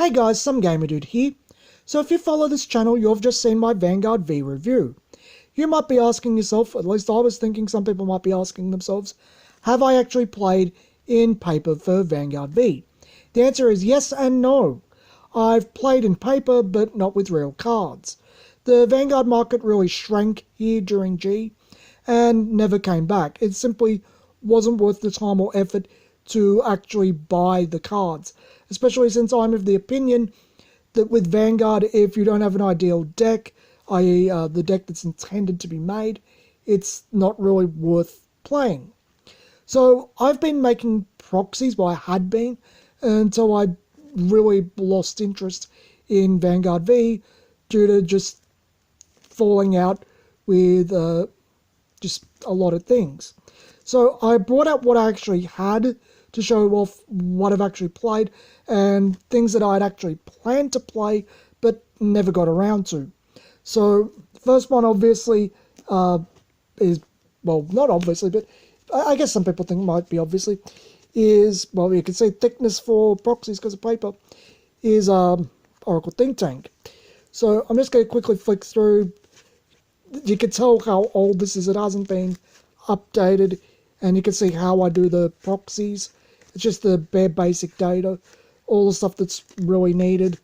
Hey guys, some gamer dude here. So if you follow this channel, you've just seen my Vanguard V review. You might be asking yourself, at least I was thinking some people might be asking themselves, have I actually played in paper for Vanguard V? The answer is yes and no. I've played in paper, but not with real cards. The Vanguard market really shrank here during G and never came back. It simply wasn't worth the time or effort to actually buy the cards, especially since I'm of the opinion that with Vanguard, if you don't have an ideal deck, i.e. The deck that's intended to be made, it's not really worth playing. So I've been making proxies, well I had been, until I really lost interest in Vanguard V due to just falling out with just a lot of things. So I brought out what I actually had to show off what I've actually played and things that I'd actually planned to play but never got around to. So the first one obviously is, well not obviously, but I guess some people think it might be obviously, is, well you can see thickness for proxies because of paper, is Oracle Think Tank. So I'm just going to quickly flick through. You can tell how old this is, it hasn't been updated, and you can see how I do the proxies. It's just the bare basic data, all the stuff that's really needed.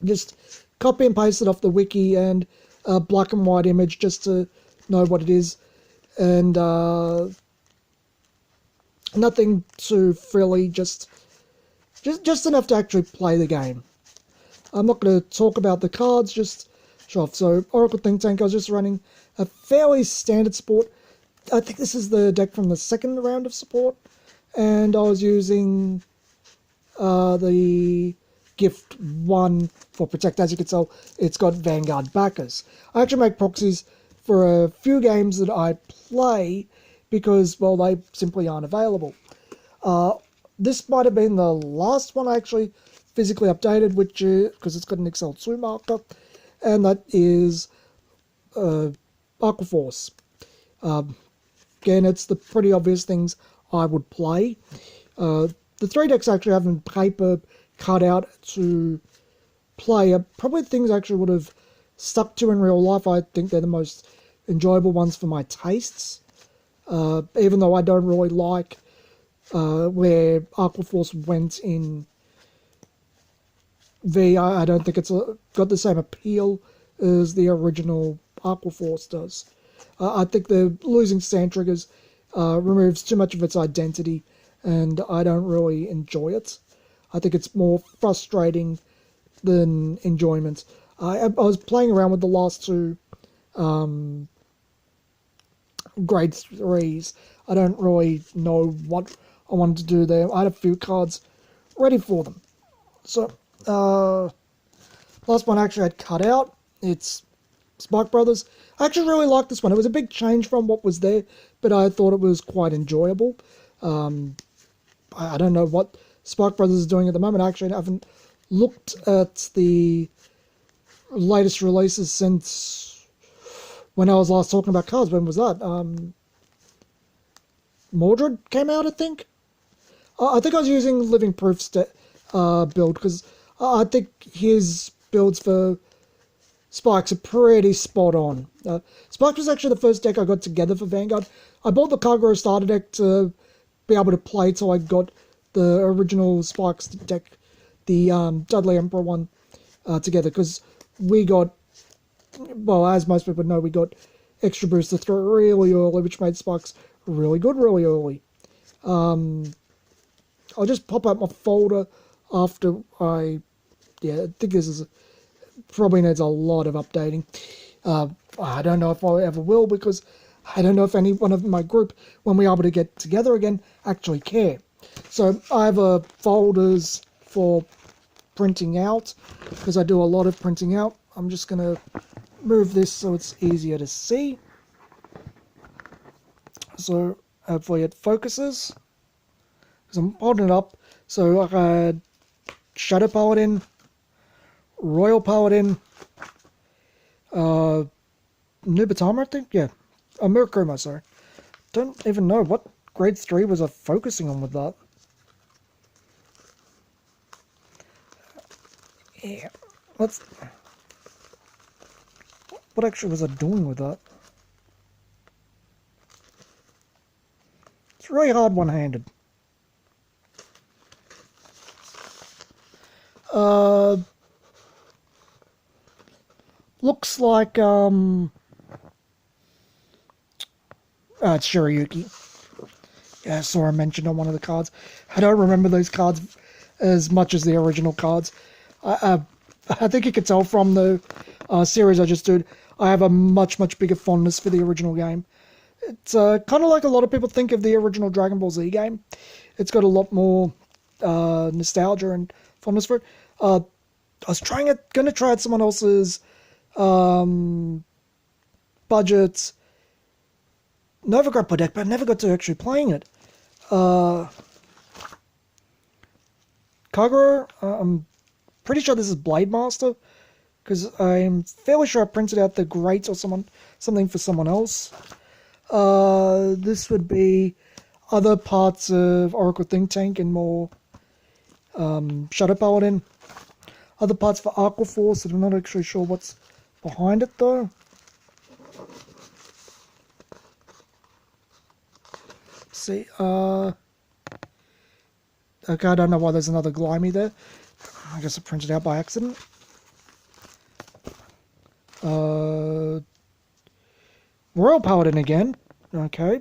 Just copy and paste it off the wiki and a black and white image just to know what it is. And nothing too frilly, just enough to actually play the game. I'm not going to talk about the cards, just show off. So Oracle Think Tank, I was just running a fairly standard support. I think this is the deck from the second round of support, and I was using the Gift 1 for Protect. As you can tell, it's got Vanguard backers. I actually make proxies for a few games that I play because, well, they simply aren't available. This might have been the last one I actually physically updated, which because it's got an Excel 2 marker, and that is Aquaforce. Again, it's the pretty obvious things I would play. The three decks actually have in paper cut out to play are probably things I actually would have stuck to in real life. I think they're the most enjoyable ones for my tastes. Even though I don't really like where Aquaforce went in V, I don't think it's got the same appeal as the original Aquaforce does. I think the losing sand triggers removes too much of its identity, and I don't really enjoy it. I think it's more frustrating than enjoyment. I was playing around with the last two grade 3s. I don't really know what I wanted to do there. I had a few cards ready for them. So, last one I actually had cut out. It's Spike Brothers. I actually really liked this one. It was a big change from what was there, but I thought it was quite enjoyable. I don't know what Spike Brothers is doing at the moment. I actually haven't looked at the latest releases since when I was last talking about cards. When was that? Mordred came out, I think. I think I was using Living Proof's build, because I think his builds for Spikes are pretty spot on. Spikes was actually the first deck I got together for Vanguard. I bought the Kagura starter deck to be able to play till I got the original Spikes deck, the Dudley Emperor one, together, because we got, well, as most people know, we got extra booster through really early, which made Spikes really good really early. I'll just pop out my folder after I think this is probably needs a lot of updating. I don't know if I ever will, because I don't know if any one of my group, when we're able to get together again, actually care. So I have folders for printing out, because I do a lot of printing out. I'm just going to move this so it's easier to see. So hopefully it focuses, because I'm holding it up. So I had Shadow Paladin, Royal Paladin, Nubatama, I think, yeah. Murakuma, sorry. Don't even know what grade 3 was I focusing on with that. Yeah, let's... What actually was I doing with that? It's really hard one-handed. Looks like, it's Shirayuki. Yeah, I saw her mentioned on one of the cards. I don't remember those cards as much as the original cards. I think you could tell from the series I just did, I have a much, much bigger fondness for the original game. It's kind of like a lot of people think of the original Dragon Ball Z game. It's got a lot more nostalgia and fondness for it. I was going to try out someone else's budget Novograppa deck, but I never got to actually playing it. Kagura, I'm pretty sure this is Blade Master, because I'm fairly sure I printed out the Great or something for someone else. This would be other parts of Oracle Think Tank and more Shadow Paladin. Other parts for Aqua Force, and I'm not actually sure what's behind it though. See, okay, I don't know why there's another Glimey there. I guess I printed it out by accident. Royal Paladin again. Okay.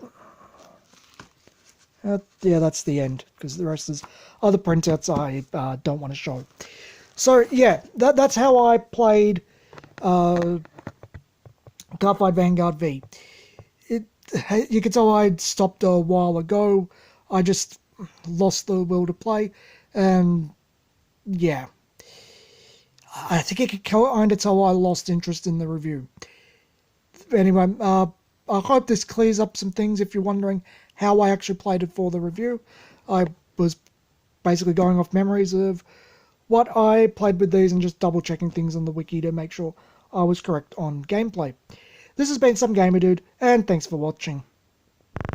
Yeah, that's the end, because the rest is other printouts I don't want to show. So, yeah, that's how I played Cardfight Vanguard V. You can tell I'd stopped a while ago. I just lost the will to play, and yeah. I think you can kind of tell I lost interest in the review. Anyway, I hope this clears up some things if you're wondering how I actually played it for the review. I was basically going off memories of what I played with these and just double checking things on the wiki to make sure I was correct on gameplay. This has been Some Gamer Dude, and thanks for watching.